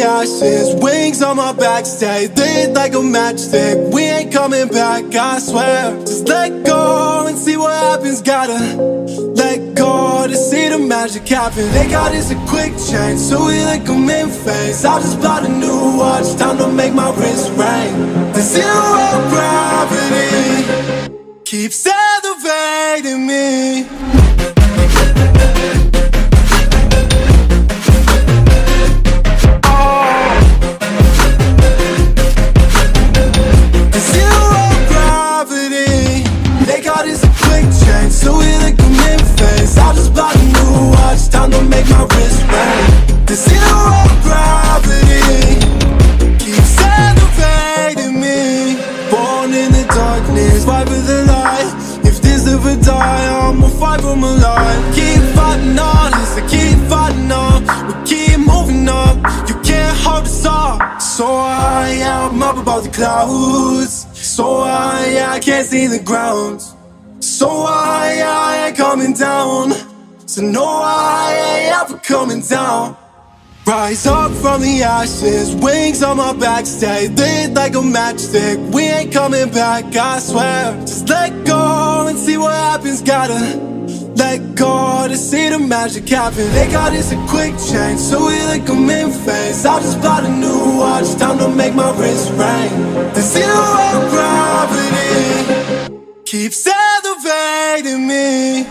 ashes, wings on my back, stay lit like a matchstick. We ain't coming back, I swear. Just let go and see what happens. Gotta let go to see the magic happen. They got us a quick change, so we like them in phase. I just bought a new watch, time to make my wrist ring. The zero gravity keeps elevating me. So we like them in phase. I just bought a new watch, time to make my wrist ring. The zero gravity keeps elevating me. Born in the darkness, fight for the light. If this ever die, I'ma fight for my life. Keep fighting on, I keep fighting on. We keep moving up, you can't hold us up. So I'm up above the clouds. So I can't see the ground. So I ain't coming down. So no, I ain't ever coming down. Rise up from the ashes, wings on my back, stay lit like a matchstick. We ain't coming back, I swear. Just let go and see what happens. Gotta let go to see the magic happen. They got us a quick change, so we like them in phase. I just bought a new watch, time to make my wrist ring. The zero gravity keeps elevating me.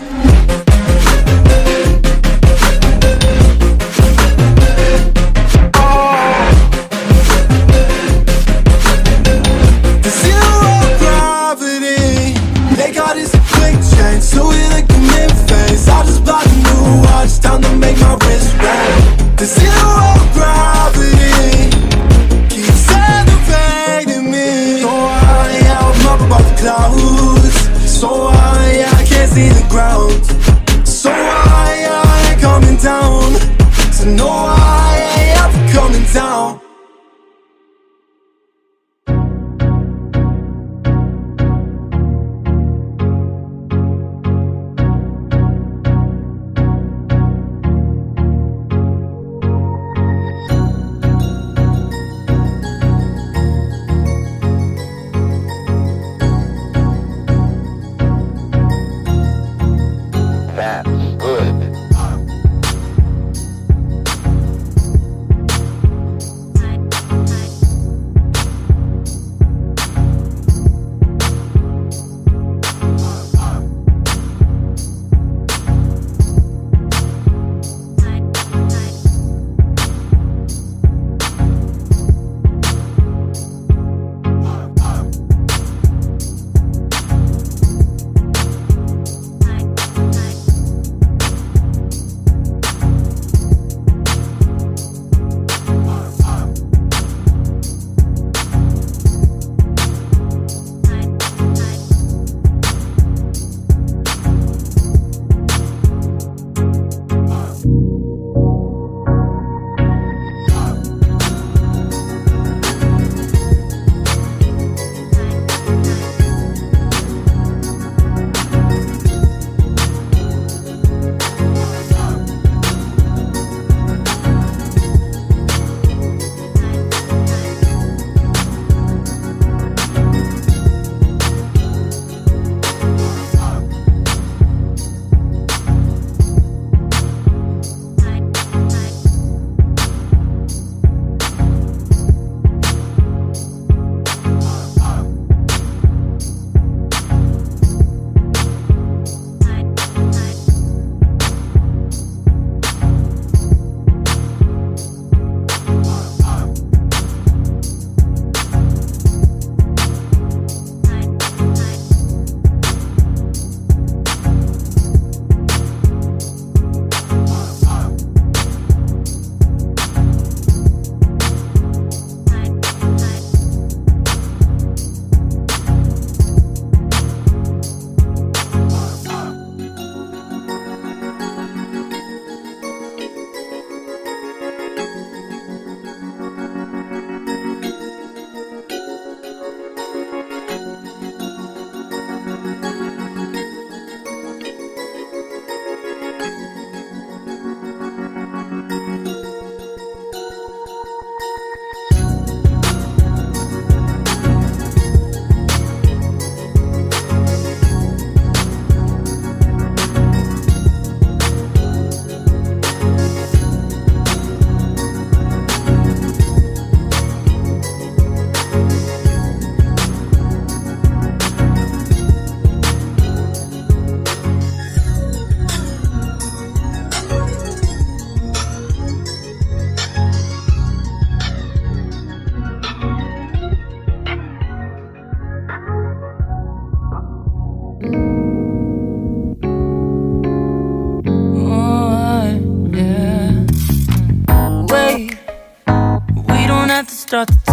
The zero gravity, they got us a quick change, so we like them in phase. I just bought a new watch, time to make my wrist ring. The zero gravity keeps elevating me.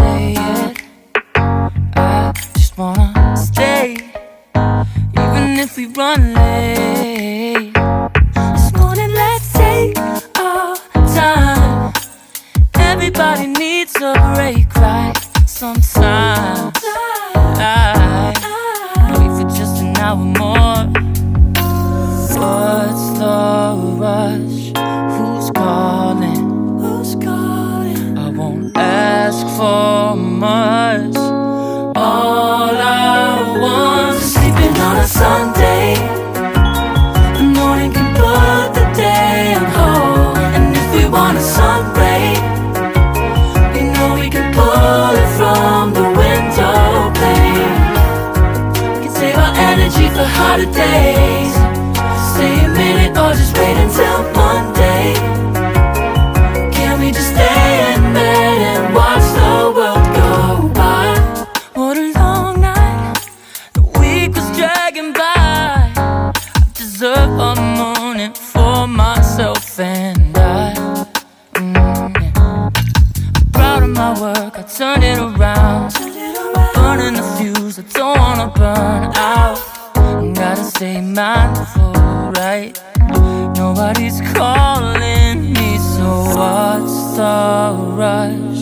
say it. I just wanna stay, even if we run late. This morning, let's take our time. Everybody needs a break, right? Sometimes I wait for just an hour more. What's the rush? Who's calling? Who's calling? I won't ask for much. All I want is sleeping on a Sunday. The morning can put the day on hold. And if we want a sun ray, we know we can pull it from the window pane. We can save our energy for harder days. Stay a minute or just wait until Monday. Can we just stay in bed and watch the world go by? What a long night, the week was dragging by. I deserve a morning for myself and I. I'm proud of my work, I turned it around. I'm burning the fuse, I don't wanna burn out. Gotta stay mindful, right? Nobody's calling me, so what's the rush?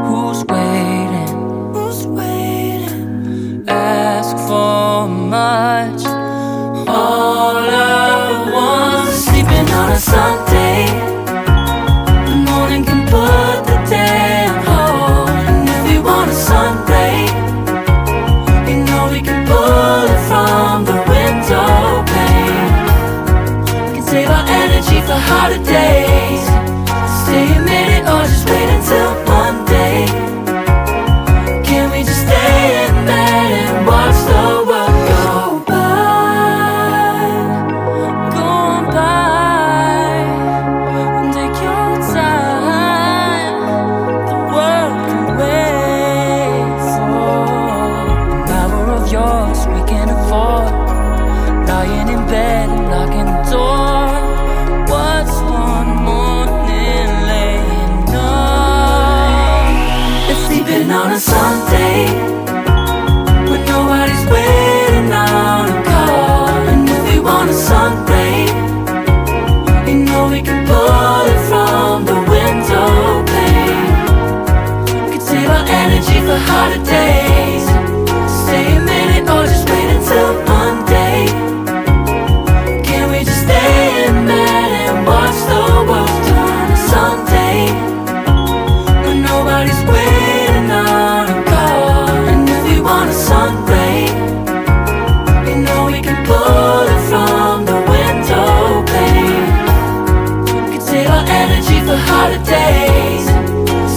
Who's waiting? Who's waiting? Ask for much. All I want is sleeping on a Sunday. The morning can put the day on hold. And if we want a sun ray, you know we can pull it from the window pane. We can save our energy for harder days. Stay a minute or just wait until Monday. Can we just stay in bed and watch the world go by? Go on by and take your time. The world can wait for an hour of yours we can afford. Lying in bed and locking the door. What's one morning laying up? It's sleeping on a Sunday when nobody's waiting on a call. And if we want a sun ray, you know we can pull it from the window pane. We can save our energy for harder days. Stay a minute or just wait until Monday. Can we just stay in bed and watch the world turn to Sunday when nobody's waiting on a call? And if we want a sun ray, you know we can pull it from the window pane. We can save our energy for harder days.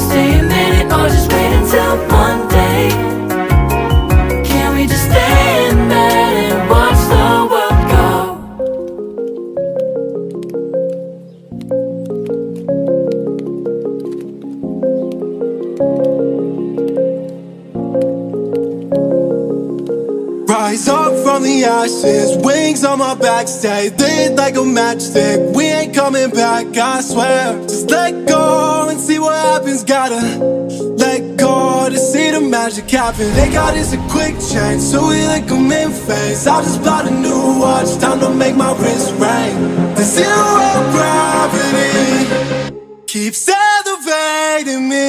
Stay a minute or just wait until Monday. Can we just stay in bed and watch the world go? Rise up from the ashes, wings on my back, stay lit like a matchstick. We ain't coming back, I swear. Just let go and see what happens. Gotta let go to see the magic happen. They got us a quick change, so we like them in phase. I just bought a new watch, time to make my wrist ring. The zero gravity keeps elevating me.